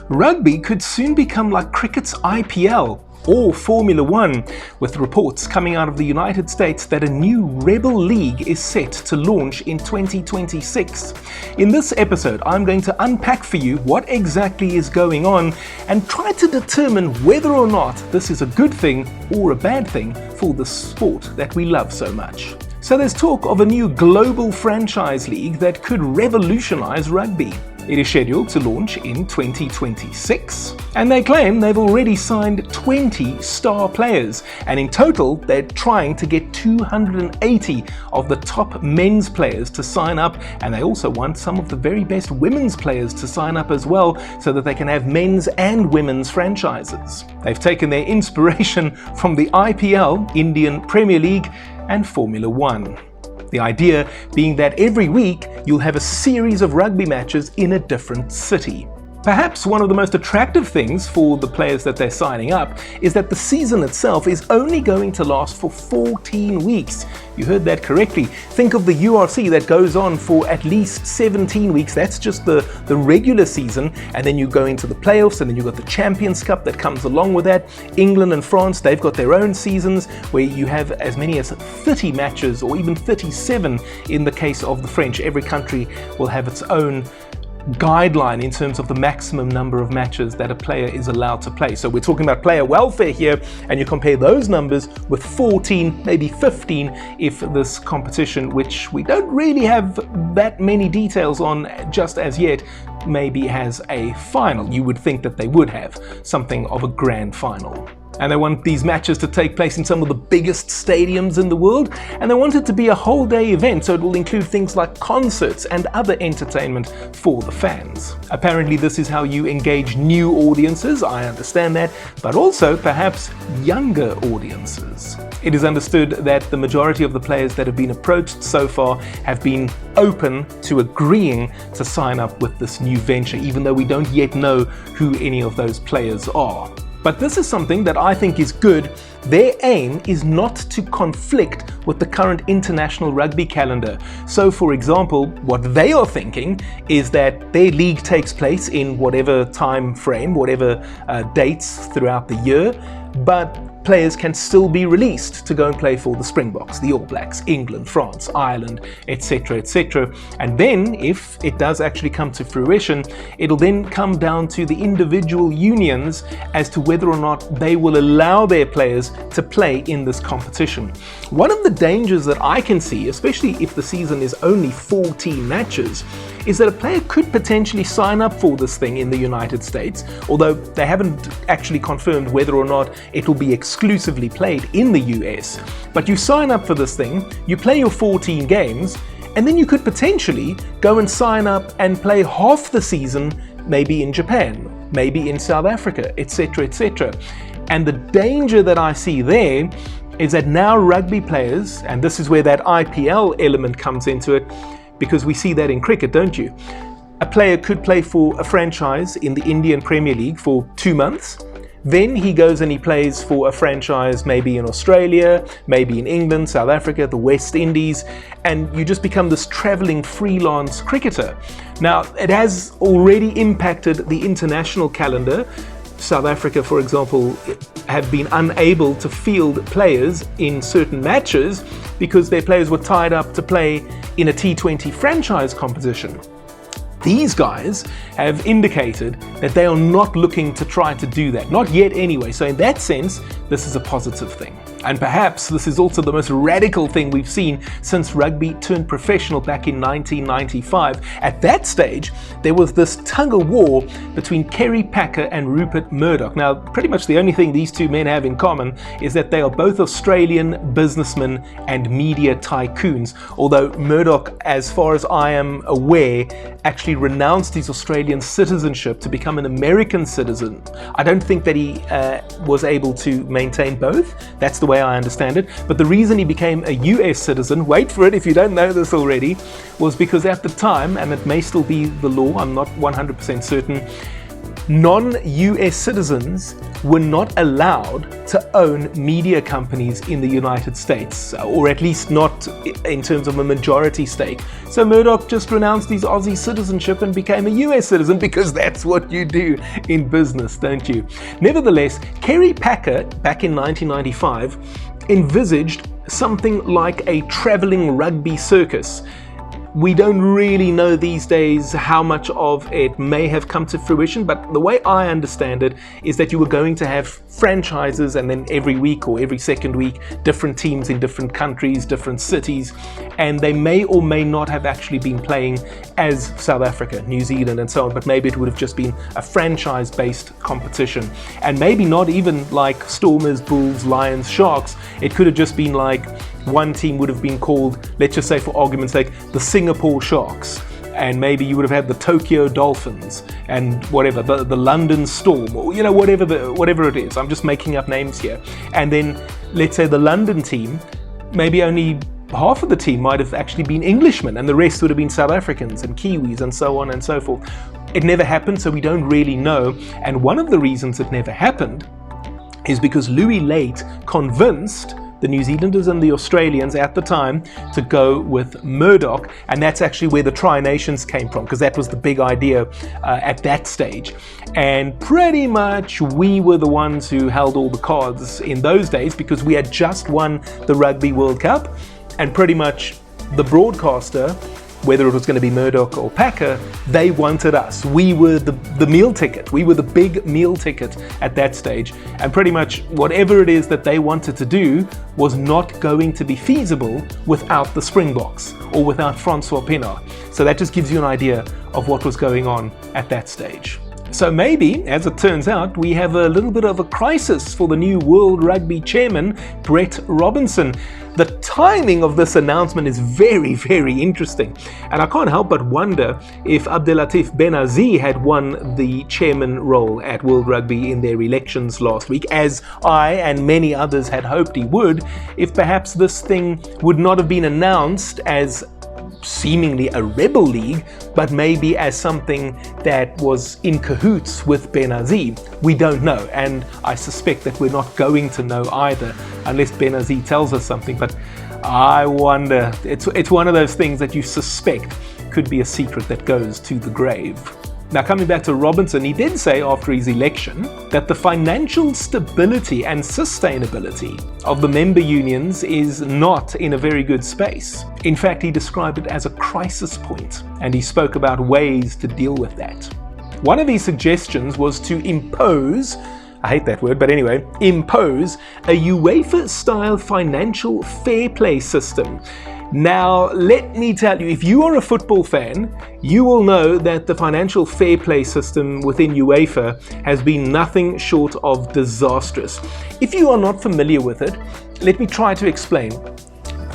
Rugby could soon become like cricket's IPL or Formula One, with reports coming out of the United States that a new Rebel League is set to launch in 2026. In this episode, I'm going to unpack for you what exactly is going on and try to determine whether or not this is a good thing or a bad thing for the sport that we love so much. So there's talk of a new global franchise league that could revolutionize rugby. It is scheduled to launch in 2026, and they claim they've already signed 20 star players, and in total they're trying to get 280 of the top men's players to sign up, and they also want some of the very best women's players to sign up as well, so that they can have men's and women's franchises. They've taken their inspiration from the IPL, Indian Premier League, and Formula One. The idea being that every week you'll have a series of rugby matches in a different city. Perhaps one of the most attractive things for the players that they're signing up is that the season itself is only going to last for 14 weeks. You heard that correctly. Think of the URC that goes on for at least 17 weeks. That's just the regular season, and then you go into the playoffs, and then you've got the Champions Cup that comes along with that. England and France, they've got their own seasons where you have as many as 30 matches, or even 37 in the case of the French. Every country will have its own guideline in terms of the maximum number of matches that a player is allowed to play. So we're talking about player welfare here, and you compare those numbers with 14, maybe 15 if this competition, which we don't really have that many details on just as yet, maybe has a final. You would think that they would have something of a grand final. And they want these matches to take place in some of the biggest stadiums in the world, and they want it to be a whole day event, so it will include things like concerts and other entertainment for the fans. Apparently this is how you engage new audiences, I understand that, but also perhaps younger audiences. It is understood that the majority of the players that have been approached so far have been open to agreeing to sign up with this new venture, even though we don't yet know who any of those players are. But this is something that I think is good. Their aim is not to conflict with the current international rugby calendar. So for example, what they are thinking is that their league takes place in whatever time frame, whatever dates throughout the year, but players can still be released to go and play for the Springboks, the All Blacks, England, France, Ireland, etc., etc. And then, if it does actually come to fruition, it'll then come down to the individual unions as to whether or not they will allow their players to play in this competition. One of the dangers that I can see, especially if the season is only 14 matches, is that a player could potentially sign up for this thing in the United States, although they haven't actually confirmed whether or not it will be exclusively played in the US. But you sign up for this thing, you play your 14 games, and then you could potentially go and sign up and play half the season maybe in Japan, maybe in South Africa, etc., etc. And the danger that I see there is that now rugby players, and this is where that IPL element comes into it, because we see that in cricket, don't you? A player could play for a franchise in the Indian Premier League for 2 months. Then he goes and he plays for a franchise maybe in Australia, maybe in England, South Africa, the West Indies, and you just become this traveling freelance cricketer. Now, it has already impacted the international calendar. South Africa, for example, have been unable to field players in certain matches because their players were tied up to play in a T20 franchise competition. These guys have indicated that they are not looking to try to do that, not yet anyway. So in that sense, this is a positive thing. And perhaps this is also the most radical thing we've seen since rugby turned professional back in 1995. At that stage, there was this tug-of-war between Kerry Packer and Rupert Murdoch. Now, pretty much the only thing these two men have in common is that they are both Australian businessmen and media tycoons, although Murdoch, as far as I am aware, actually renounced his Australian citizenship to become an American citizen. I don't think that he was able to maintain both. That's the way I understand it. But the reason he became a US citizen, wait for it if you don't know this already, was because at the time, and it may still be the law, I'm not 100% certain, non-US citizens were not allowed to own media companies in the United States, or at least not in terms of a majority stake. So Murdoch just renounced his Aussie citizenship and became a US citizen, because that's what you do in business, don't you? Nevertheless, Kerry Packer, back in 1995, envisaged something like a traveling rugby circus. We don't really know these days how much of it may have come to fruition, but the way I understand it is that you were going to have franchises, and then every week or every second week, different teams in different countries, different cities, and they may or may not have actually been playing as South Africa, New Zealand and so on, but maybe it would have just been a franchise-based competition. And maybe not even like Stormers, Bulls, Lions, Sharks. It could have just been like one team would have been called, let's just say for argument's sake, the Singapore Sharks, and maybe you would have had the Tokyo Dolphins and whatever, the London Storm, or whatever it is. I'm just making up names here. And then let's say the London team, maybe only half of the team might have actually been Englishmen, and the rest would have been South Africans and Kiwis and so on and so forth. It never happened, so we don't really know. And one of the reasons it never happened is because Louis Late convinced the New Zealanders and the Australians at the time to go with Murdoch, and that's actually where the Tri-Nations came from, because that was the big idea at that stage. And pretty much we were the ones who held all the cards in those days, because we had just won the Rugby World Cup, and pretty much the broadcaster, whether it was going to be Murdoch or Packer, they wanted us. We were the meal ticket. We were the big meal ticket at that stage. And pretty much whatever it is that they wanted to do was not going to be feasible without the Springboks or without Francois Pienaar. So that just gives you an idea of what was going on at that stage. So maybe, as it turns out, we have a little bit of a crisis for the new World Rugby chairman, Brett Robinson. The timing of this announcement is very, very interesting. And I can't help but wonder if Abdelatif Benazir had won the chairman role at World Rugby in their elections last week, as I and many others had hoped he would, if perhaps this thing would not have been announced as seemingly a rebel league, but maybe as something that was in cahoots with Benazir. We don't know, and I suspect that we're not going to know either unless Benazir tells us something. But I wonder, it's one of those things that you suspect could be a secret that goes to the grave. Now, coming back to Robinson, he did say after his election that the financial stability and sustainability of the member unions is not in a very good space. In fact, he described it as a crisis point, and he spoke about ways to deal with that. One of his suggestions was to impose, I hate that word, but anyway, impose a UEFA-style financial fair play system. Now, let me tell you, if you are a football fan, you will know that the financial fair play system within UEFA has been nothing short of disastrous. If you are not familiar with it, let me try to explain.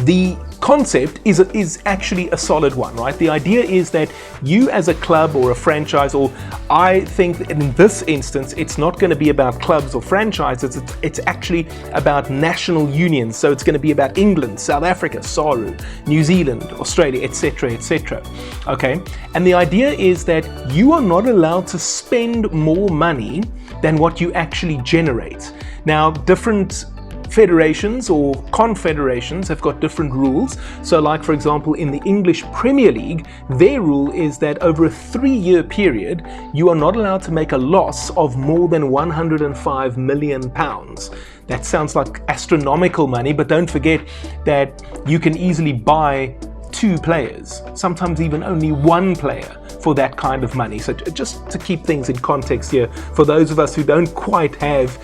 The concept is actually a solid one, right? The idea is that you as a club or a franchise, or I think in this instance, it's not going to be about clubs or franchises, it's actually about national unions. So it's going to be about England, South Africa, SARU, New Zealand, Australia, etc., etc. Okay? And the idea is that you are not allowed to spend more money than what you actually generate. Now, different federations or confederations have got different rules. So like, for example, in the English Premier League, their rule is that over a 3-year period, you are not allowed to make a loss of more than £105 million. That sounds like astronomical money, but don't forget that you can easily buy 2 players, sometimes even only 1 player for that kind of money. So just to keep things in context here, for those of us who don't quite have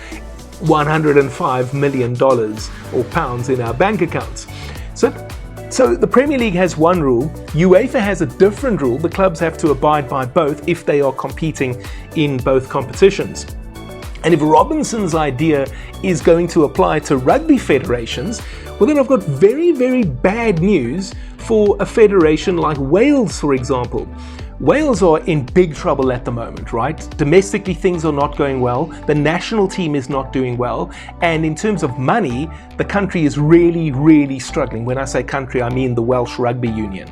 $105 million or pounds in our bank accounts. So the Premier League has one rule, UEFA has a different rule. The clubs have to abide by both if they are competing in both competitions. And if Robinson's idea is going to apply to rugby federations, well then I've got very, very bad news for a federation like Wales, for example. Wales are in big trouble at the moment, right? Domestically, things are not going well. The national team is not doing well. And in terms of money, the country is really, really struggling. When I say country, I mean the Welsh Rugby Union.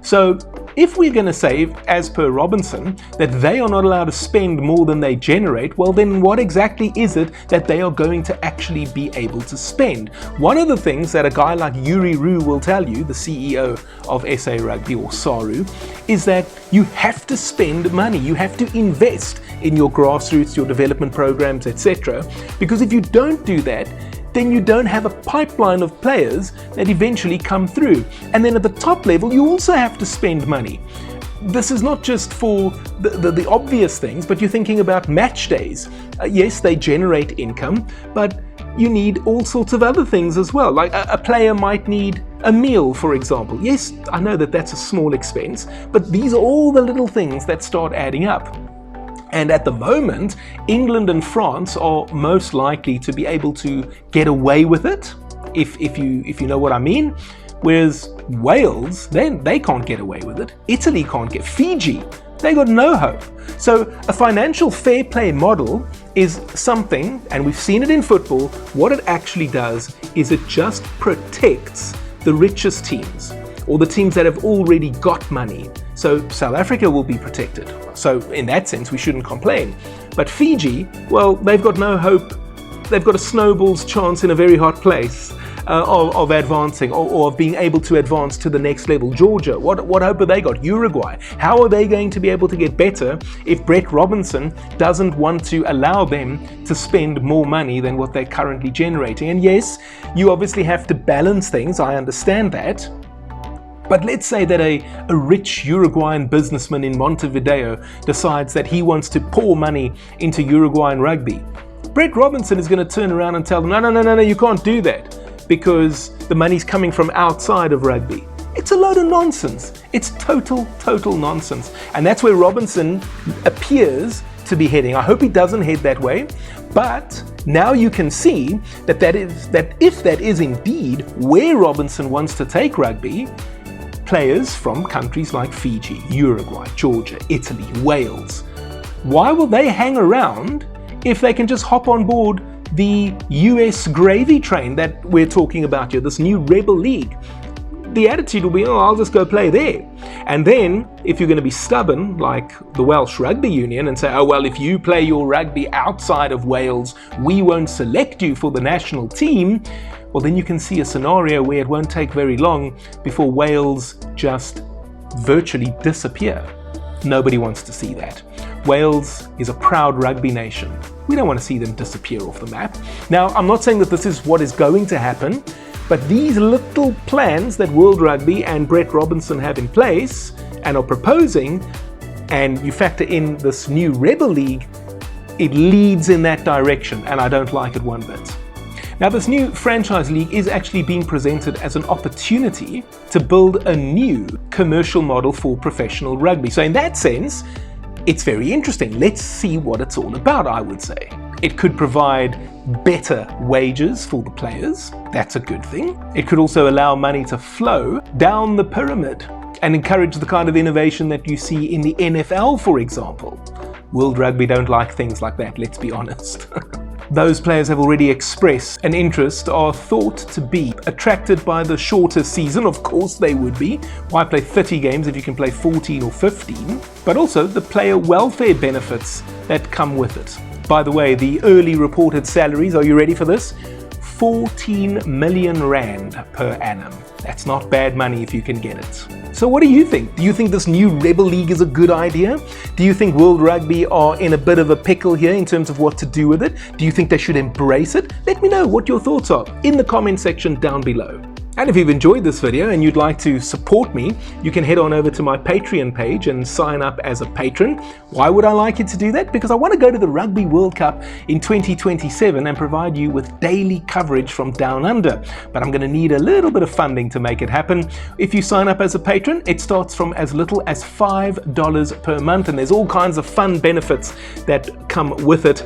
So If we're going to say, as per Robinson, that they are not allowed to spend more than they generate, well then what exactly is it that they are going to actually be able to spend? One of the things that a guy like Yuri Roo will tell you, the CEO of SA Rugby, or SARU, is that you have to spend money, you have to invest in your grassroots, your development programs, etc. Because if you don't do that, then you don't have a pipeline of players that eventually come through. And then at the top level, you also have to spend money. This is not just for the obvious things, but you're thinking about match days. Yes, they generate income, but you need all sorts of other things as well. Like a player might need a meal, for example. Yes, I know that that's a small expense, but these are all the little things that start adding up. And at the moment, England and France are most likely to be able to get away with it, if you know what I mean. Whereas Wales, they can't get away with it. Italy can't get. Fiji, they got no hope. So a financial fair play model is something, and we've seen it in football, what it actually does is it just protects the richest teams, or the teams that have already got money. So South Africa will be protected. So in that sense, we shouldn't complain. But Fiji, well, they've got no hope. They've got a snowball's chance in a very hot place of advancing, or of being able to advance to the next level. Georgia, what hope have they got? Uruguay, how are they going to be able to get better if Brett Robinson doesn't want to allow them to spend more money than what they're currently generating? And yes, you obviously have to balance things, I understand that. But let's say that a rich Uruguayan businessman in Montevideo decides that he wants to pour money into Uruguayan rugby. Brett Robinson is going to turn around and tell them, no, you can't do that because the money's coming from outside of rugby. It's a load of nonsense. It's total nonsense. And that's where Robinson appears to be heading. I hope he doesn't head that way, but now you can see that if that is indeed where Robinson wants to take rugby, players from countries like Fiji, Uruguay, Georgia, Italy, Wales, why will they hang around if they can just hop on board the US gravy train that we're talking about here, this new rebel league? The attitude will be, I'll just go play there. And then if you're going to be stubborn like the Welsh Rugby Union and say, well, if you play your rugby outside of Wales, we won't select you for the national team, well, then you can see a scenario where it won't take very long before Wales just virtually disappear. Nobody wants to see that. Wales is a proud rugby nation. We don't want to see them disappear off the map. Now, I'm not saying that this is what is going to happen, but these little plans that World Rugby and Brett Robinson have in place and are proposing, and you factor in this new Rebel League, it leads in that direction, and I don't like it one bit. Now, this new franchise league is actually being presented as an opportunity to build a new commercial model for professional rugby. So in that sense, it's very interesting. Let's see what it's all about, I would say. It could provide better wages for the players. That's a good thing. It could also allow money to flow down the pyramid and encourage the kind of innovation that you see in the NFL, for example. World Rugby don't like things like that, let's be honest. Those players have already expressed an interest, are thought to be attracted by the shorter season. Of course they would be. Why play 30 games if you can play 14 or 15? But also the player welfare benefits that come with it. By the way, the early reported salaries, are you ready for this? 14 million rand per annum. That's not bad money if you can get it. So what do you think? Do you think this new Rebel League is a good idea? Do you think World Rugby are in a bit of a pickle here in terms of what to do with it? Do you think they should embrace it? Let me know what your thoughts are in the comment section down below. And if you've enjoyed this video and you'd like to support me, you can head on over to my Patreon page and sign up as a patron. Why would I like you to do that? Because I want to go to the Rugby World Cup in 2027 and provide you with daily coverage from down under. But I'm going to need a little bit of funding to make it happen. If you sign up as a patron, it starts from as little as $5 per month, and there's all kinds of fun benefits that come with it.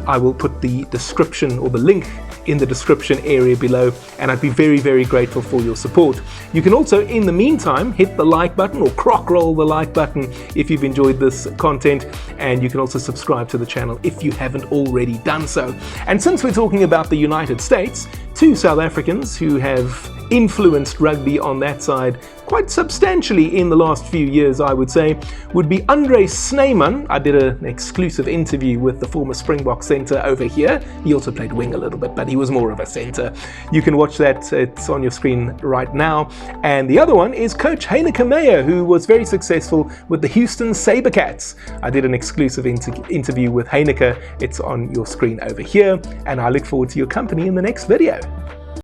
I will put the description or the link in the description area below, and I'd be very, very grateful for your support. You can also, in the meantime, hit the like button or crock roll the like button if you've enjoyed this content, and you can also subscribe to the channel if you haven't already done so. And since we're talking about the United States, two South Africans who have influenced rugby on that side quite substantially in the last few years, I would say, would be Andre Snyman. I did an exclusive interview with the former Springbok centre over here. He also played wing a little bit, but he was more of a centre. You can watch that, it's on your screen right now. And the other one is Coach Heineke Meyer, who was very successful with the Houston Sabercats. I did an exclusive interview with Heineke. It's on your screen over here, and I look forward to your company in the next video.